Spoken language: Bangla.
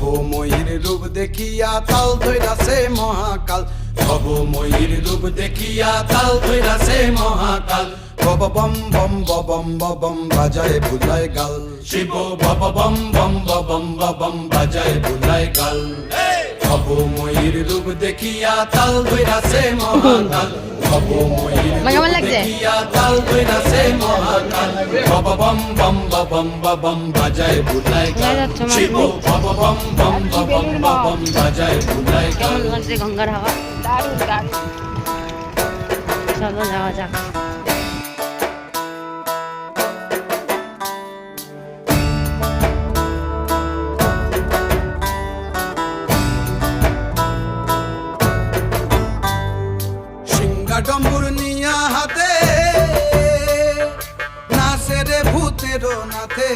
ভবময়ীর রূপ দেখিয়া তাল ধইরাছে মহাকাল, ভবময়ীর রূপ দেখিয়া তাল ধইরাছে মহাকাল। বব বম বম বম বম বাজায় বুলায় গাল, শিব বব বম বম বম বম বাজায় বুলায় গাল। ভবময়ীর রূপ দেখিয়া তাল ধইরাছে মহাকাল, ভবময়ীর রূপ দেখিয়া তাল ধইরাছে মহাকাল। বব বম বম বম বাজায় বুলায় গাল, শিব বব বম বম বম বাজায় বুলায় গাল। গঙ্গার হাওয়া দারুণ দারুণ। চলো যাওয়া যাক। ডম্বুর নিয়া হাতে নাচে রে ভূতের নাথে,